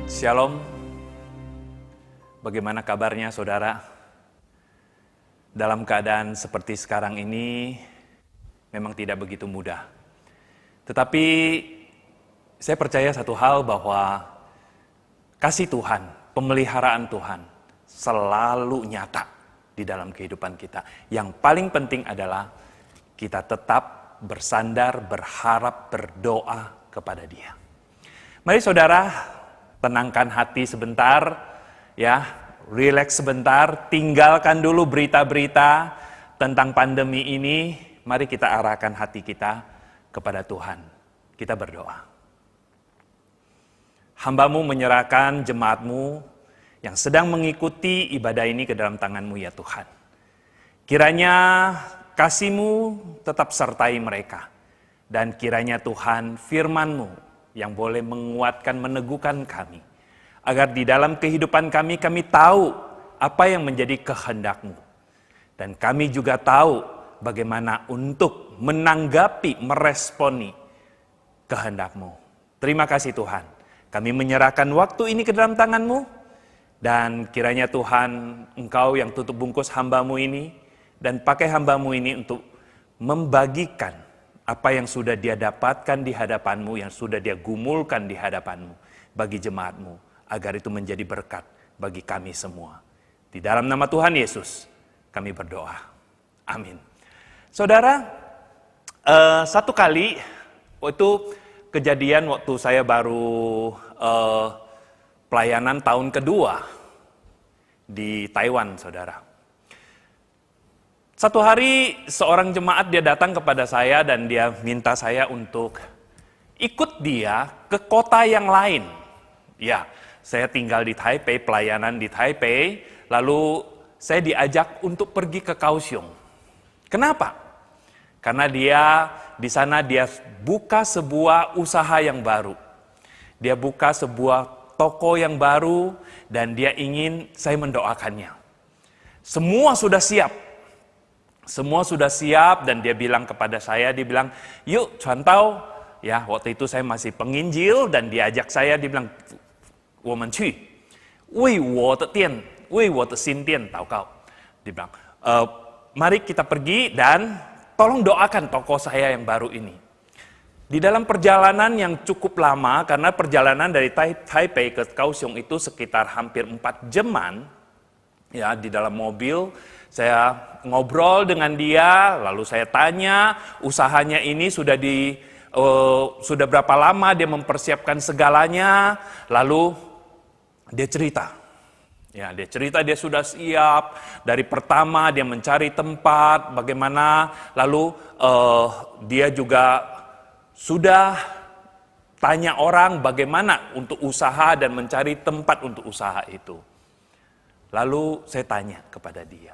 Shalom, bagaimana kabarnya saudara? Dalam keadaan seperti sekarang ini memang tidak begitu mudah. Tetapi saya percaya satu hal bahwa kasih Tuhan, pemeliharaan Tuhan selalu nyata di dalam kehidupan kita. Yang paling penting adalah kita tetap bersandar, berharap, berdoa kepada Dia. Mari saudara, tenangkan hati sebentar, ya, rileks sebentar, tinggalkan dulu berita-berita tentang pandemi ini. Mari kita arahkan hati kita kepada Tuhan. Kita berdoa. Hamba-Mu menyerahkan jemaat-Mu yang sedang mengikuti ibadah ini ke dalam tangan-Mu ya Tuhan. Kiranya kasih-Mu tetap sertai mereka. Dan kiranya Tuhan firman-Mu yang boleh menguatkan, meneguhkan kami. Agar di dalam kehidupan kami tahu apa yang menjadi kehendak-Mu. Dan kami juga tahu bagaimana untuk menanggapi, meresponi kehendak-Mu. Terima kasih Tuhan. Kami menyerahkan waktu ini ke dalam tangan-Mu. Dan kiranya Tuhan, Engkau yang tutup bungkus hamba-Mu ini. Dan pakai hamba-Mu ini untuk membagikan apa yang sudah Dia dapatkan di hadapan-Mu, yang sudah Dia gumulkan di hadapan-Mu bagi jemaat-Mu, agar itu menjadi berkat bagi kami semua. Di dalam nama Tuhan Yesus, kami berdoa. Amin. Saudara, satu kali, itu kejadian waktu saya baru pelayanan tahun kedua di Taiwan, saudara. Satu hari seorang jemaat dia datang kepada saya dan dia minta saya untuk ikut dia ke kota yang lain. Ya, saya tinggal di Taipei, pelayanan di Taipei, lalu saya diajak untuk pergi ke Kaohsiung. Kenapa? Karena di sana dia buka sebuah usaha yang baru. Dia buka sebuah toko yang baru dan dia ingin saya mendoakannya. Semua sudah siap. Semua sudah siap dan dia bilang kepada saya, dia bilang, yuk Cuantao, ya waktu itu saya masih penginjil dan diajak saya, dia bilang, 我们去为我的店为我的新店祷告. Dia bilang, mari kita pergi dan tolong doakan toko saya yang baru ini. Di dalam perjalanan yang cukup lama, karena perjalanan dari Taipei ke Kaohsiung itu sekitar hampir 4 jaman, ya di dalam mobil, saya ngobrol dengan dia, lalu saya tanya usahanya ini sudah berapa lama dia mempersiapkan segalanya, lalu dia cerita. Ya, dia cerita dia sudah siap dari pertama dia mencari tempat bagaimana, lalu dia juga sudah tanya orang bagaimana untuk usaha dan mencari tempat untuk usaha itu. Lalu saya tanya kepada dia,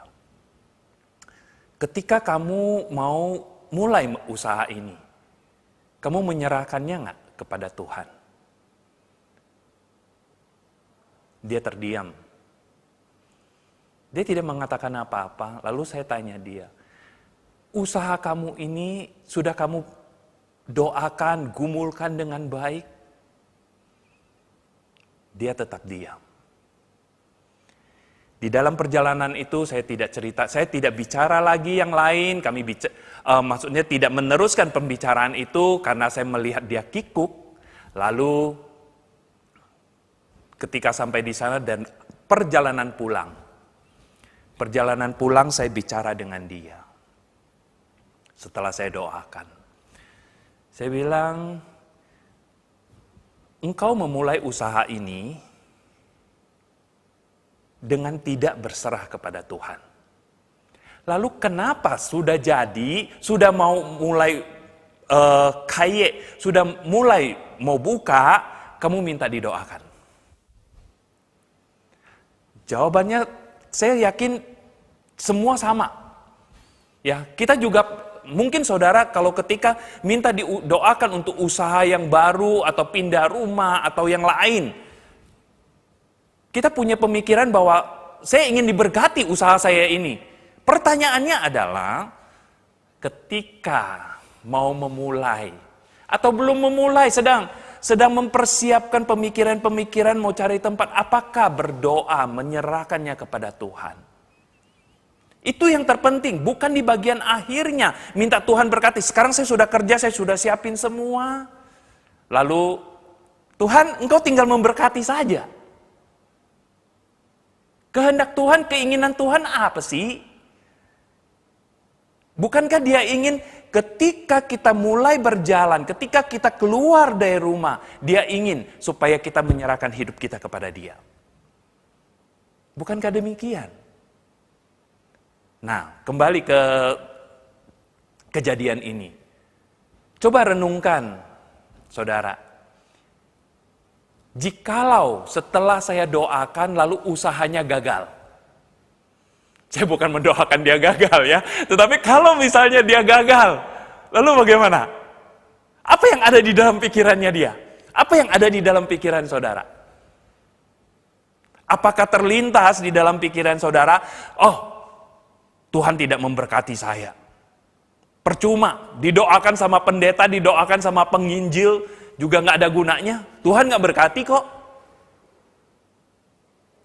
ketika kamu mau mulai usaha ini, kamu menyerahkannya nggak kepada Tuhan? Dia terdiam. Dia tidak mengatakan apa-apa. Lalu saya tanya dia, usaha kamu ini sudah kamu doakan, gumulkan dengan baik? Dia tetap diam. Di dalam perjalanan itu saya tidak cerita, saya tidak bicara lagi yang lain. Maksudnya tidak meneruskan pembicaraan itu karena saya melihat dia kikuk. Lalu ketika sampai di sana dan perjalanan pulang saya bicara dengan dia. Setelah saya doakan, saya bilang, engkau memulai usaha ini dengan tidak berserah kepada Tuhan. Lalu kenapa sudah jadi, sudah mau mulai sudah mulai mau buka, kamu minta didoakan? Jawabannya saya yakin semua sama. Ya, kita juga mungkin saudara kalau ketika minta didoakan untuk usaha yang baru atau pindah rumah atau yang lain, kita punya pemikiran bahwa saya ingin diberkati usaha saya ini. Pertanyaannya adalah ketika mau memulai atau belum memulai, sedang sedang mempersiapkan pemikiran-pemikiran mau cari tempat, apakah berdoa menyerahkannya kepada Tuhan? Itu yang terpenting, bukan di bagian akhirnya. Minta Tuhan berkati, sekarang saya sudah kerja, saya sudah siapin semua. Lalu, Tuhan, Engkau tinggal memberkati saja. Kehendak Tuhan, keinginan Tuhan apa sih? Bukankah Dia ingin ketika kita mulai berjalan, ketika kita keluar dari rumah, Dia ingin supaya kita menyerahkan hidup kita kepada Dia. Bukankah demikian? Nah, kembali ke kejadian ini. Coba renungkan, saudara. Jikalau setelah saya doakan lalu usahanya gagal. Saya bukan mendoakan dia gagal ya. Tetapi kalau misalnya dia gagal, lalu bagaimana? Apa yang ada di dalam pikirannya dia? Apa yang ada di dalam pikiran saudara? Apakah terlintas di dalam pikiran saudara, oh Tuhan tidak memberkati saya. Percuma, didoakan sama pendeta, didoakan sama penginjil, juga nggak ada gunanya. Tuhan nggak berkati kok.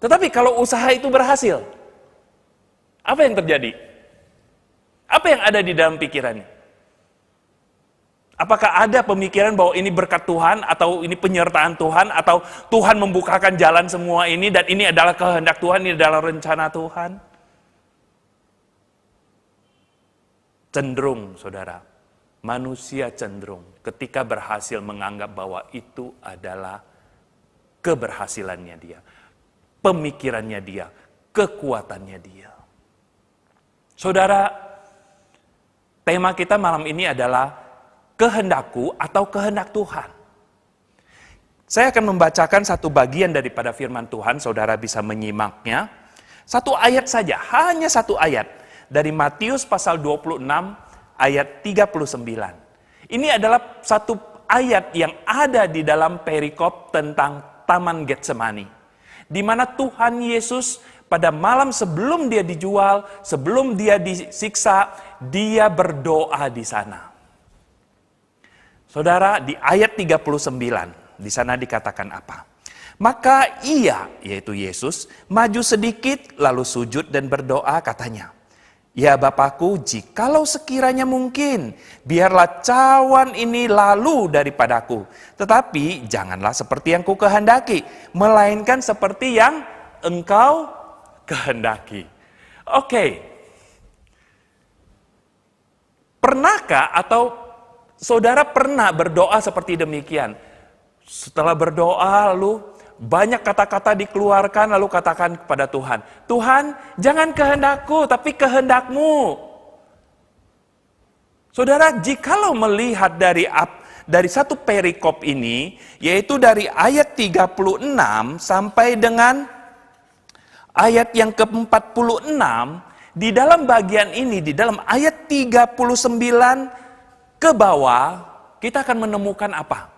Tetapi kalau usaha itu berhasil, apa yang terjadi? Apa yang ada di dalam pikirannya? Apakah ada pemikiran bahwa ini berkat Tuhan, atau ini penyertaan Tuhan, atau Tuhan membukakan jalan semua ini, dan ini adalah kehendak Tuhan, ini adalah rencana Tuhan? Cenderung, saudara, manusia cenderung ketika berhasil menganggap bahwa itu adalah keberhasilannya dia, pemikirannya dia, kekuatannya dia. Saudara, tema kita malam ini adalah kehendakku atau kehendak Tuhan. Saya akan membacakan satu bagian daripada firman Tuhan, saudara bisa menyimaknya. Satu ayat saja, hanya satu ayat. Dari Matius pasal 26 ayat 39. Ini adalah satu ayat yang ada di dalam perikop tentang Taman Getsemani. Di mana Tuhan Yesus pada malam sebelum dia dijual, sebelum dia disiksa, dia berdoa di sana. Saudara, di ayat 39, di sana dikatakan apa? Maka ia, yaitu Yesus, maju sedikit lalu sujud dan berdoa katanya, ya Bapakku, jikalau sekiranya mungkin, biarlah cawan ini lalu daripadaku. Tetapi janganlah seperti yang ku kehendaki, melainkan seperti yang Engkau kehendaki. Oke. Pernahkah atau saudara pernah berdoa seperti demikian? Setelah berdoa lalu banyak kata-kata dikeluarkan, lalu katakan kepada Tuhan, Tuhan, jangan kehendakku, tapi kehendak-Mu. Saudara, jikalau melihat dari satu perikop ini, yaitu dari ayat 36 sampai dengan ayat yang ke-46, di dalam bagian ini, di dalam ayat 39 ke bawah, kita akan menemukan apa?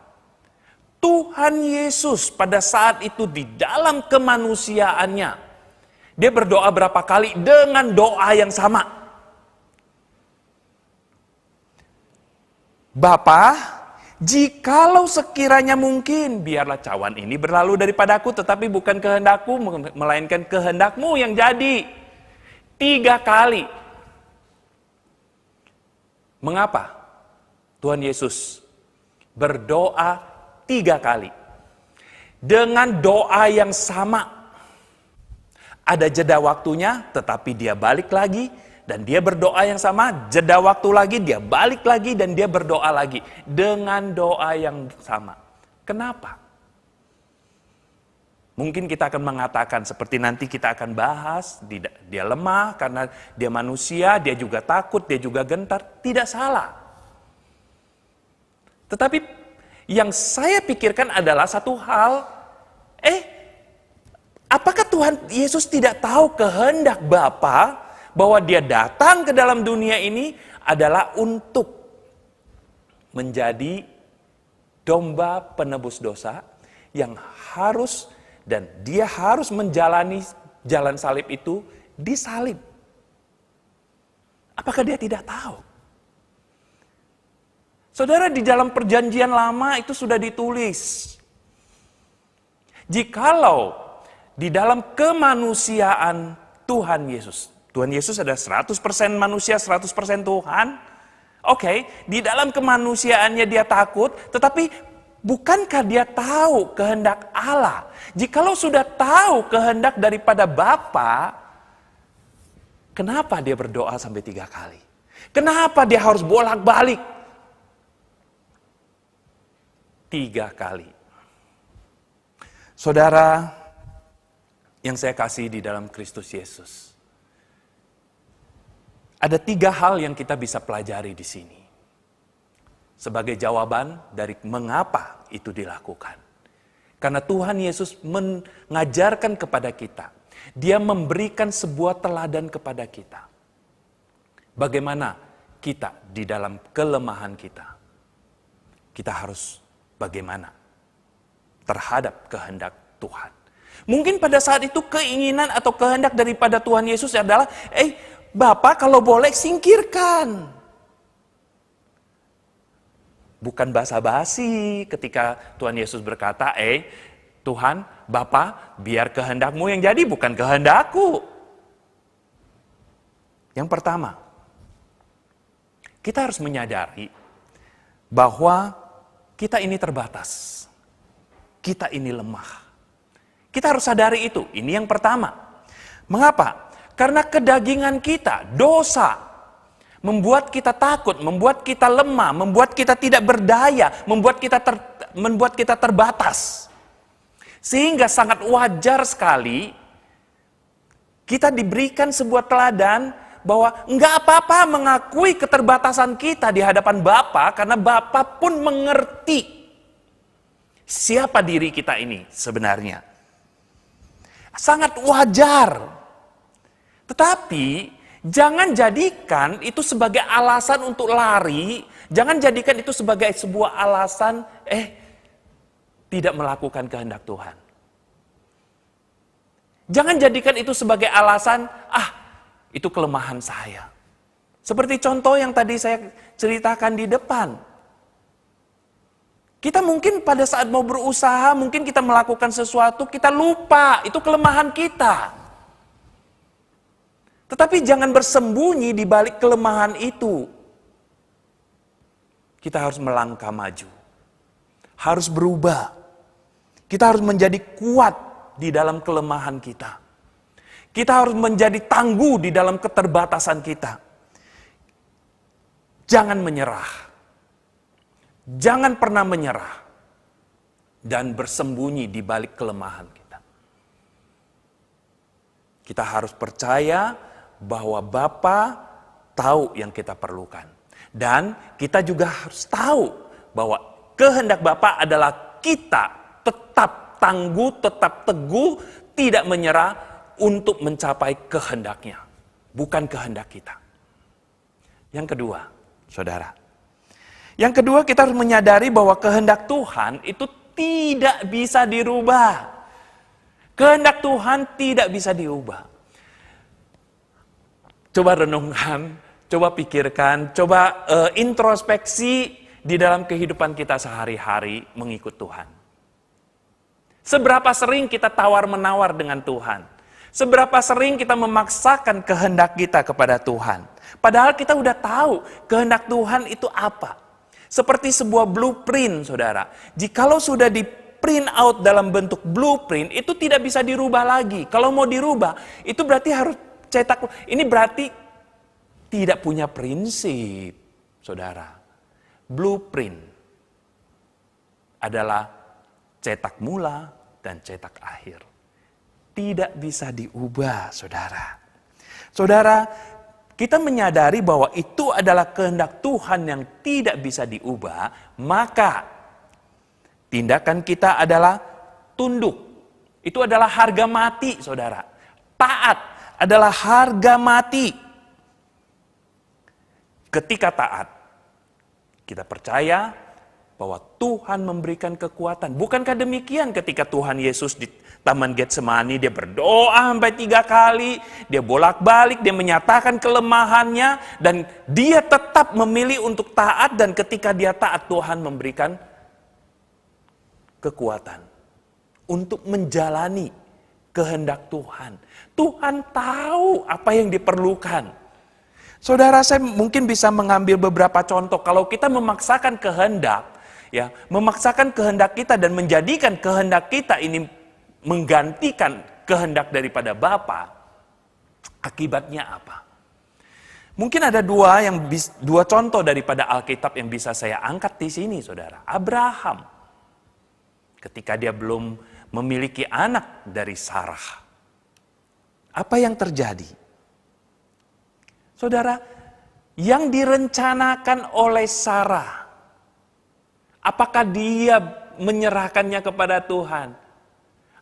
Tuhan Yesus pada saat itu di dalam kemanusiaannya, dia berdoa berapa kali dengan doa yang sama. Bapa, jikalau sekiranya mungkin, biarlah cawan ini berlalu daripadaku, tetapi bukan kehendakku, melainkan kehendak-Mu yang jadi. 3 kali. Mengapa Tuhan Yesus berdoa 3 kali? Dengan doa yang sama. Ada jeda waktunya, tetapi dia balik lagi, dan dia berdoa yang sama, jeda waktu lagi, dia balik lagi, dan dia berdoa lagi. Dengan doa yang sama. Kenapa? Mungkin kita akan mengatakan, seperti nanti kita akan bahas, dia lemah, karena dia manusia, dia juga takut, dia juga gentar. Tidak salah. Tetapi yang saya pikirkan adalah satu hal, apakah Tuhan Yesus tidak tahu kehendak Bapa bahwa dia datang ke dalam dunia ini adalah untuk menjadi domba penebus dosa yang harus, dan dia harus menjalani jalan salib itu disalib. Apakah dia tidak tahu? Saudara, di dalam perjanjian lama itu sudah ditulis. Jikalau di dalam kemanusiaan Tuhan Yesus adalah 100% manusia, 100% Tuhan. Oke, di dalam kemanusiaannya dia takut, tetapi bukankah dia tahu kehendak Allah? Jikalau sudah tahu kehendak daripada Bapa, kenapa dia berdoa sampai 3 kali? Kenapa dia harus bolak-balik 3 kali? Saudara yang saya kasih di dalam Kristus Yesus, ada 3 hal yang kita bisa pelajari di sini sebagai jawaban dari mengapa itu dilakukan. Karena Tuhan Yesus mengajarkan kepada kita, dia memberikan sebuah teladan kepada kita. Bagaimana kita di dalam kelemahan kita, kita harus bagaimana terhadap kehendak Tuhan. Mungkin pada saat itu keinginan atau kehendak daripada Tuhan Yesus adalah, Bapak kalau boleh singkirkan. Bukan basa-basi ketika Tuhan Yesus berkata, Tuhan, Bapa, biar kehendakmu yang jadi, bukan kehendakku. Yang pertama, kita harus menyadari bahwa kita ini terbatas. Kita ini lemah. Kita harus sadari itu. Ini yang pertama. Mengapa? Karena kedagingan kita, dosa, membuat kita takut, membuat kita lemah, membuat kita tidak berdaya, membuat kita terbatas. Sehingga sangat wajar sekali kita diberikan sebuah teladan bahwa enggak apa-apa mengakui keterbatasan kita di hadapan Bapa, karena Bapa pun mengerti siapa diri kita ini sebenarnya. Sangat wajar. Tetapi jangan jadikan itu sebagai alasan untuk lari. Jangan jadikan itu sebagai sebuah alasan, tidak melakukan kehendak Tuhan. Jangan jadikan itu sebagai alasan, itu kelemahan saya. Seperti contoh yang tadi saya ceritakan di depan. Kita mungkin pada saat mau berusaha, mungkin kita melakukan sesuatu, kita lupa, itu kelemahan kita. Tetapi jangan bersembunyi di balik kelemahan itu. Kita harus melangkah maju. Harus berubah. Kita harus menjadi kuat di dalam kelemahan kita. Kita harus menjadi tangguh di dalam keterbatasan kita. Jangan menyerah. Jangan pernah menyerah. Dan bersembunyi di balik kelemahan kita. Kita harus percaya bahwa Bapa tahu yang kita perlukan. Dan kita juga harus tahu bahwa kehendak Bapa adalah kita tetap tangguh, tetap teguh, tidak menyerah untuk mencapai kehendaknya. Bukan kehendak kita. Yang kedua, saudara. Yang kedua, kita harus menyadari bahwa kehendak Tuhan itu tidak bisa dirubah. Kehendak Tuhan tidak bisa diubah. Coba renungkan, coba pikirkan, coba introspeksi di dalam kehidupan kita sehari-hari mengikut Tuhan. Seberapa sering kita tawar-menawar dengan Tuhan? Seberapa sering kita memaksakan kehendak kita kepada Tuhan? Padahal kita udah tahu kehendak Tuhan itu apa. Seperti sebuah blueprint, saudara. Jikalau sudah di print out dalam bentuk blueprint, itu tidak bisa dirubah lagi. Kalau mau dirubah, itu berarti harus cetak. Ini berarti tidak punya prinsip, saudara. Blueprint adalah cetak mula dan cetak akhir. Tidak bisa diubah, saudara. Saudara, kita menyadari bahwa itu adalah kehendak Tuhan yang tidak bisa diubah, maka tindakan kita adalah tunduk. Itu adalah harga mati, saudara. Taat adalah harga mati. Ketika taat, kita percaya bahwa Tuhan memberikan kekuatan. Bukankah demikian ketika Tuhan Yesus di Taman Getsemani, dia berdoa sampai 3 kali, dia bolak-balik, dia menyatakan kelemahannya, dan dia tetap memilih untuk taat, dan ketika dia taat, Tuhan memberikan kekuatan untuk menjalani kehendak Tuhan. Tuhan tahu apa yang diperlukan. Saudara, saya mungkin bisa mengambil beberapa contoh. Kalau kita memaksakan kehendak, ya, memaksakan kehendak kita dan menjadikan kehendak kita ini menggantikan kehendak daripada Bapa, akibatnya apa? Mungkin ada dua contoh daripada Alkitab yang bisa saya angkat di sini, saudara. Abraham, ketika dia belum memiliki anak dari Sarah, apa yang terjadi? Saudara, yang direncanakan oleh Sarah, apakah dia menyerahkannya kepada Tuhan?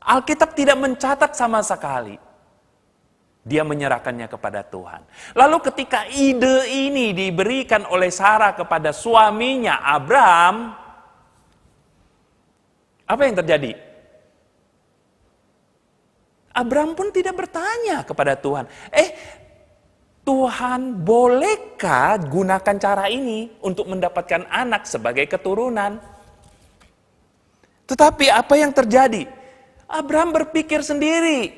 Alkitab tidak mencatat sama sekali. Dia menyerahkannya kepada Tuhan. Lalu ketika ide ini diberikan oleh Sarah kepada suaminya Abraham, apa yang terjadi? Abraham pun tidak bertanya kepada Tuhan. Tuhan, bolehkah gunakan cara ini untuk mendapatkan anak sebagai keturunan? Tetapi apa yang terjadi? Abraham berpikir sendiri.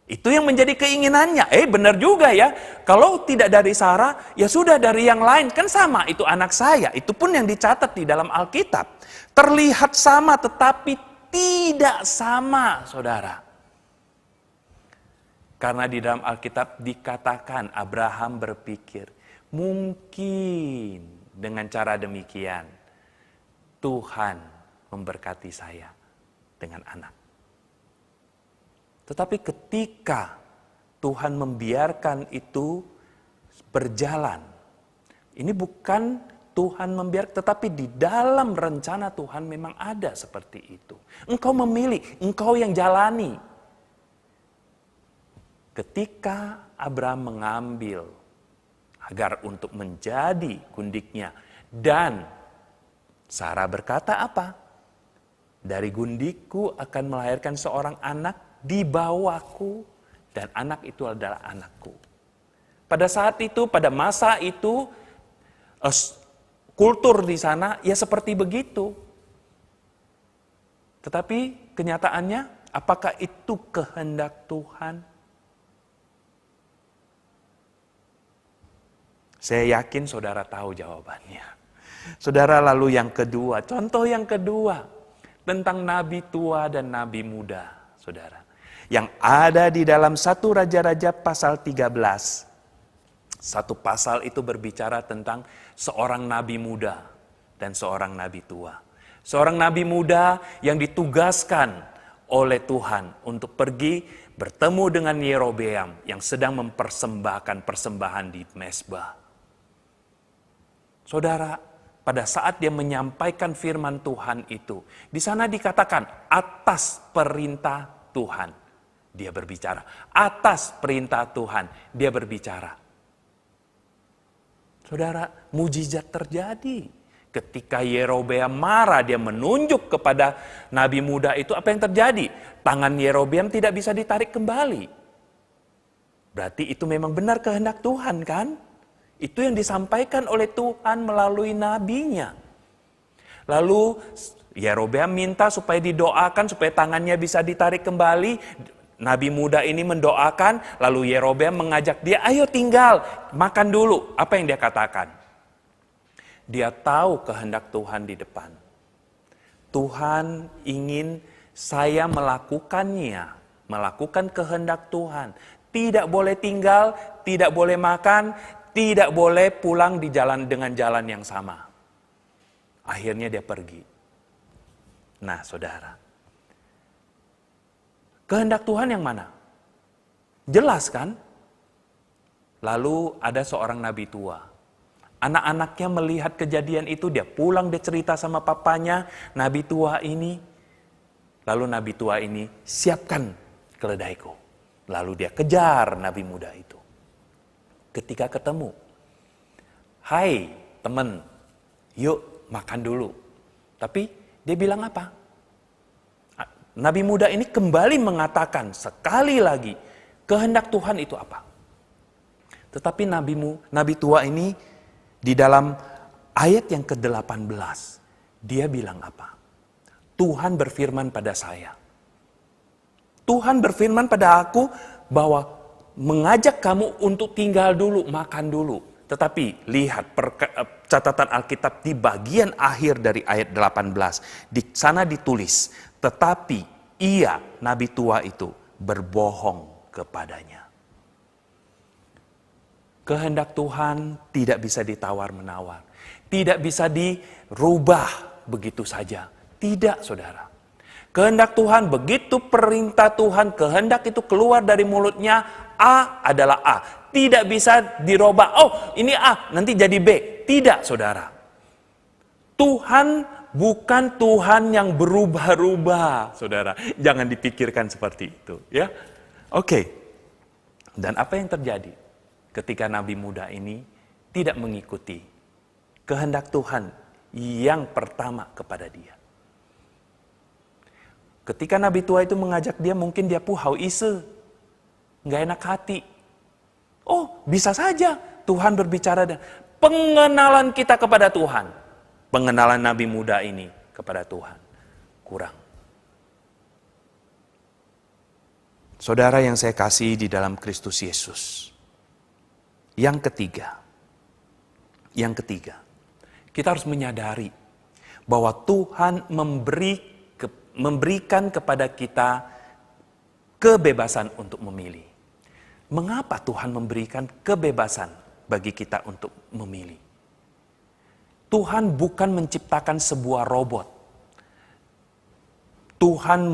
Itu yang menjadi keinginannya. Benar juga ya. Kalau tidak dari Sarah, ya sudah dari yang lain. Kan sama, itu anak saya. Itu pun yang dicatat di dalam Alkitab. Terlihat sama tetapi tidak sama, saudara. Karena di dalam Alkitab dikatakan Abraham berpikir, mungkin dengan cara demikian Tuhan memberkati saya dengan anak. Tetapi ketika Tuhan membiarkan itu berjalan, ini bukan Tuhan membiarkan, tetapi di dalam rencana Tuhan memang ada seperti itu. Engkau memilih, engkau yang jalani. Ketika Abraham mengambil Hagar untuk menjadi gundiknya, dan Sarah berkata apa? Dari gundikku akan melahirkan seorang anak di bawahku, dan anak itu adalah anakku. Pada saat itu, pada masa itu, kultur di sana ya seperti begitu. Tetapi kenyataannya, apakah itu kehendak Tuhan? Saya yakin saudara tahu jawabannya. Saudara, lalu yang kedua, contoh yang kedua tentang nabi tua dan nabi muda, saudara. Yang ada di dalam 1 Raja-Raja pasal 13. Satu pasal itu berbicara tentang seorang nabi muda dan seorang nabi tua. Seorang nabi muda yang ditugaskan oleh Tuhan untuk pergi bertemu dengan Yerobeam yang sedang mempersembahkan persembahan di Mezbah. Saudara, pada saat dia menyampaikan firman Tuhan itu, di sana dikatakan atas perintah Tuhan dia berbicara. Atas perintah Tuhan dia berbicara. Saudara, mujizat terjadi. Ketika Yerobeam marah, dia menunjuk kepada nabi muda itu, apa yang terjadi? Tangan Yerobeam tidak bisa ditarik kembali. Berarti itu memang benar kehendak Tuhan, kan? Itu yang disampaikan oleh Tuhan melalui nabinya. Lalu Yerobeam minta supaya didoakan supaya tangannya bisa ditarik kembali. Nabi muda ini mendoakan, lalu Yerobeam mengajak dia, ayo tinggal, makan dulu. Apa yang dia katakan? Dia tahu kehendak Tuhan di depan. Tuhan ingin saya melakukannya, melakukan kehendak Tuhan. Tidak boleh tinggal, tidak boleh makan, tidak boleh pulang di jalan dengan jalan yang sama. Akhirnya dia pergi. Nah, saudara, kehendak Tuhan yang mana? Jelas kan? Lalu ada seorang nabi tua. Anak-anaknya melihat kejadian itu, dia pulang, dia cerita sama papanya, nabi tua ini. Lalu nabi tua ini, siapkan keledaiku. Lalu dia kejar nabi muda itu. Ketika ketemu, hai teman, yuk makan dulu. Tapi dia bilang apa? Nabi muda ini kembali mengatakan sekali lagi, kehendak Tuhan itu apa? Tetapi Nabi tua ini di dalam ayat yang ke-18, dia bilang apa? Tuhan berfirman pada saya. Tuhan berfirman pada aku bahwa mengajak kamu untuk tinggal dulu, makan dulu. Tetapi lihat catatan Alkitab di bagian akhir dari ayat 18. Di sana ditulis, tetapi ia, Nabi tua itu, berbohong kepadanya. Kehendak Tuhan tidak bisa ditawar-menawar. Tidak bisa dirubah begitu saja. Tidak, saudara. Kehendak Tuhan, begitu perintah Tuhan, kehendak itu keluar dari mulutnya, A adalah A. Tidak bisa dirubah, oh ini A, nanti jadi B. Tidak, saudara. Tuhan bukan Tuhan yang berubah-ubah, saudara. Jangan dipikirkan seperti itu, ya. Oke. Dan apa yang terjadi ketika Nabi muda ini tidak mengikuti kehendak Tuhan yang pertama kepada dia? Ketika Nabi tua itu mengajak dia, mungkin dia puhau ise, nggak enak hati. Oh, bisa saja Tuhan berbicara dan pengenalan kita kepada Tuhan, pengenalan Nabi muda ini kepada Tuhan kurang. Saudara yang saya kasih di dalam Kristus Yesus. Yang ketiga, kita harus menyadari bahwa Tuhan memberikan kepada kita kebebasan untuk memilih. Mengapa Tuhan memberikan kebebasan bagi kita untuk memilih? Tuhan bukan menciptakan sebuah robot. Tuhan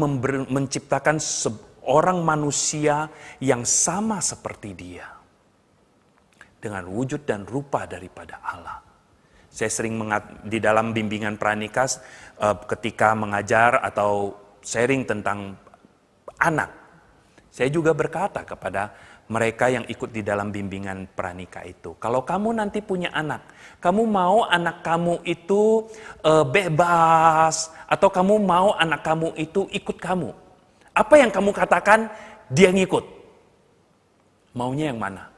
menciptakan seorang manusia yang sama seperti dia. Dengan wujud dan rupa daripada Allah. Saya sering di dalam bimbingan pranikah ketika mengajar atau sharing tentang anak. Saya juga berkata kepada mereka yang ikut di dalam bimbingan pranikah itu. Kalau kamu nanti punya anak, kamu mau anak kamu itu bebas atau kamu mau anak kamu itu ikut kamu? Apa yang kamu katakan dia ngikut? Maunya yang mana?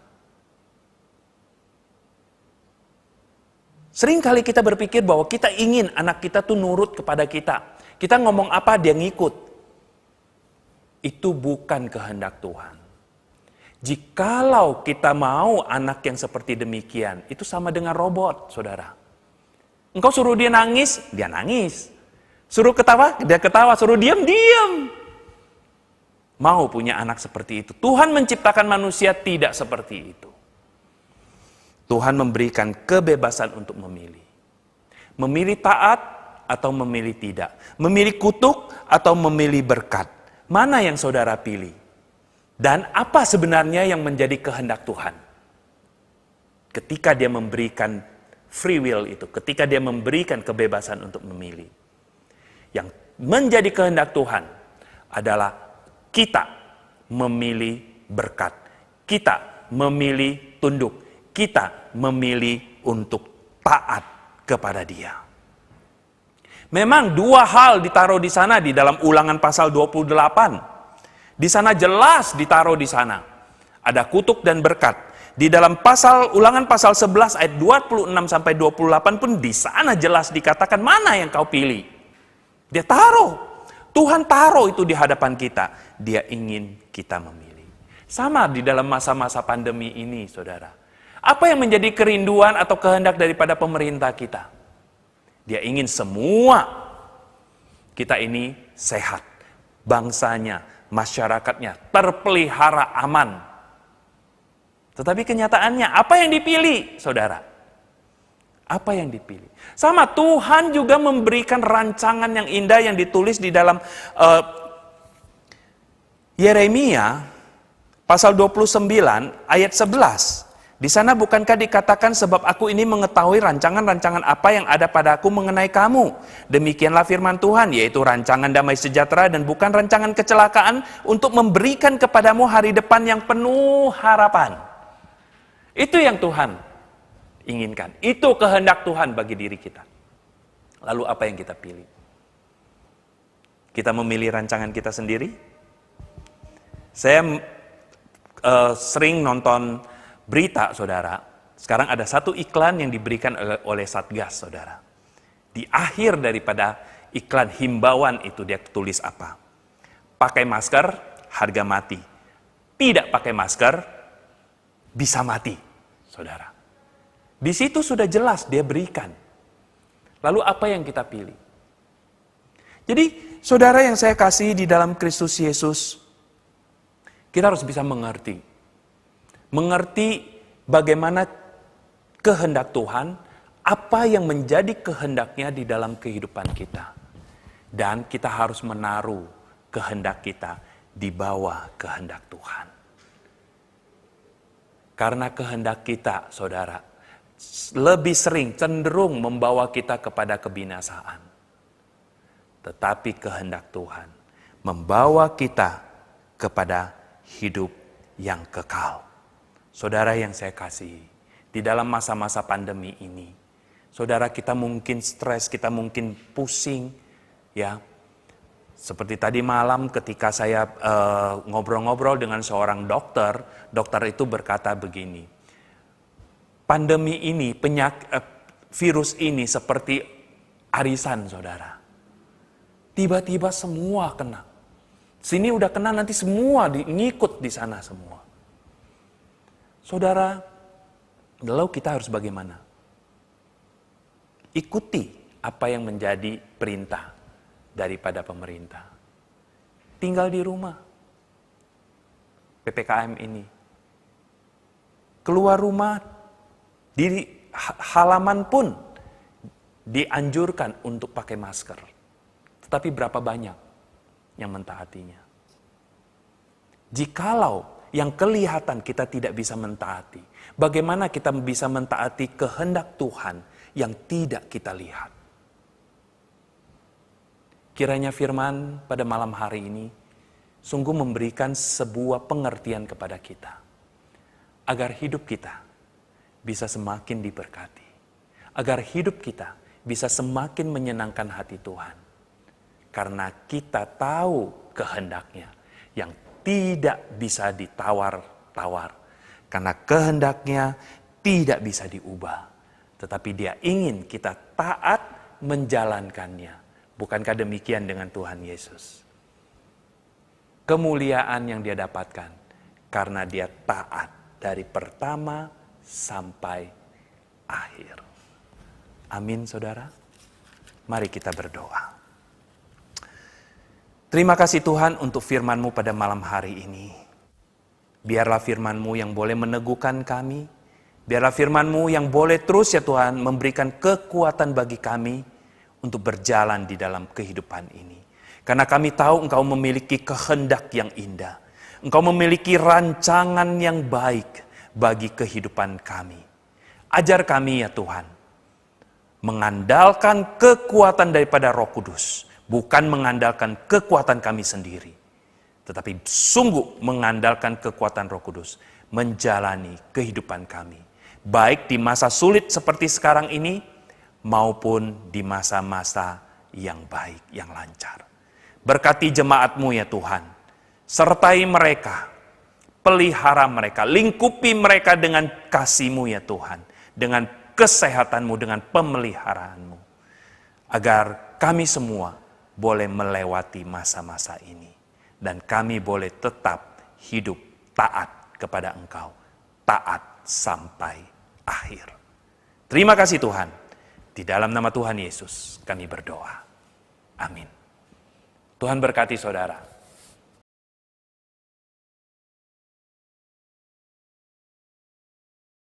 Sering kali kita berpikir bahwa kita ingin anak kita tuh nurut kepada kita. Kita ngomong apa dia ngikut. Itu bukan kehendak Tuhan. Jikalau kita mau anak yang seperti demikian, itu sama dengan robot, saudara. Engkau suruh dia nangis, dia nangis. Suruh ketawa, dia ketawa. Suruh diam, diam. Mau punya anak seperti itu. Tuhan menciptakan manusia tidak seperti itu. Tuhan memberikan kebebasan untuk memilih. Memilih taat atau memilih tidak. Memilih kutuk atau memilih berkat. Mana yang saudara pilih? Dan apa sebenarnya yang menjadi kehendak Tuhan? Ketika dia memberikan free will itu. Ketika dia memberikan kebebasan untuk memilih. Yang menjadi kehendak Tuhan adalah kita memilih berkat. Kita memilih tunduk. Kita memilih untuk taat kepada Dia. Memang dua hal ditaruh di sana di dalam Ulangan pasal 28. Di sana jelas ditaruh di sana. Ada kutuk dan berkat. Di dalam Ulangan pasal 11 ayat 26 sampai 28 pun di sana jelas dikatakan mana yang kau pilih. Dia taruh. Tuhan taruh itu di hadapan kita. Dia ingin kita memilih. Sama di dalam masa-masa pandemi ini, saudara. Apa yang menjadi kerinduan atau kehendak daripada pemerintah kita? Dia ingin semua kita ini sehat. Bangsanya, masyarakatnya terpelihara aman. Tetapi kenyataannya apa yang dipilih, saudara? Apa yang dipilih? Sama Tuhan juga memberikan rancangan yang indah yang ditulis di dalam Yeremia pasal 29 ayat 11. Di sana bukankah dikatakan sebab aku ini mengetahui rancangan-rancangan apa yang ada padaku mengenai kamu. Demikianlah firman Tuhan, yaitu rancangan damai sejahtera dan bukan rancangan kecelakaan untuk memberikan kepadamu hari depan yang penuh harapan. Itu yang Tuhan inginkan. Itu kehendak Tuhan bagi diri kita. Lalu apa yang kita pilih? Kita memilih rancangan kita sendiri? Saya sering nonton berita, saudara. Sekarang ada satu iklan yang diberikan oleh Satgas, saudara. Di akhir daripada iklan himbauan itu dia tulis apa? Pakai masker, harga mati. Tidak pakai masker, bisa mati, saudara. Di situ sudah jelas dia berikan. Lalu apa yang kita pilih? Jadi, saudara yang saya kasih di dalam Kristus Yesus, kita harus bisa mengerti. Mengerti bagaimana kehendak Tuhan, apa yang menjadi kehendaknya di dalam kehidupan kita. Dan kita harus menaruh kehendak kita di bawah kehendak Tuhan. Karena kehendak kita, saudara, lebih sering cenderung membawa kita kepada kebinasaan. Tetapi kehendak Tuhan membawa kita kepada hidup yang kekal. Saudara yang saya kasihi, di dalam masa-masa pandemi ini, saudara kita mungkin stres, kita mungkin pusing, ya. Seperti tadi malam ketika saya ngobrol-ngobrol dengan seorang dokter, dokter itu berkata begini, pandemi ini, virus ini seperti arisan, saudara. Tiba-tiba semua kena. Sini udah kena, nanti semua ngikut di sana semua. Saudara, lalu kita harus bagaimana? Ikuti apa yang menjadi perintah daripada pemerintah. Tinggal di rumah. PPKM ini. Keluar rumah, di halaman pun dianjurkan untuk pakai masker. Tetapi berapa banyak yang mentaatinya? Jikalau yang kelihatan kita tidak bisa mentaati, bagaimana kita bisa mentaati kehendak Tuhan yang tidak kita lihat? Kiranya firman pada malam hari ini sungguh memberikan sebuah pengertian kepada kita, agar hidup kita bisa semakin diberkati, agar hidup kita bisa semakin menyenangkan hati Tuhan. Karena kita tahu kehendaknya yang tidak bisa ditawar-tawar. Karena kehendaknya tidak bisa diubah. Tetapi dia ingin kita taat menjalankannya. Bukankah demikian dengan Tuhan Yesus? Kemuliaan yang dia dapatkan karena dia taat dari pertama sampai akhir. Amin, saudara. Mari kita berdoa. Terima kasih Tuhan untuk firman-Mu pada malam hari ini. Biarlah firman-Mu yang boleh meneguhkan kami. Biarlah firman-Mu yang boleh terus ya Tuhan memberikan kekuatan bagi kami untuk berjalan di dalam kehidupan ini. Karena kami tahu Engkau memiliki kehendak yang indah. Engkau memiliki rancangan yang baik bagi kehidupan kami. Ajar kami ya Tuhan, mengandalkan kekuatan daripada Roh Kudus. Bukan mengandalkan kekuatan kami sendiri. Tetapi sungguh mengandalkan kekuatan Roh Kudus. Menjalani kehidupan kami. Baik di masa sulit seperti sekarang ini. Maupun di masa-masa yang baik, yang lancar. Berkati jemaat-Mu ya Tuhan. Sertai mereka. Pelihara mereka. Lingkupi mereka dengan kasih-Mu ya Tuhan. Dengan kesehatan-Mu, dengan pemeliharaan-Mu. Agar kami semua boleh melewati masa-masa ini. Dan kami boleh tetap hidup taat kepada Engkau. Taat sampai akhir. Terima kasih Tuhan. Di dalam nama Tuhan Yesus kami berdoa. Amin. Tuhan berkati saudara.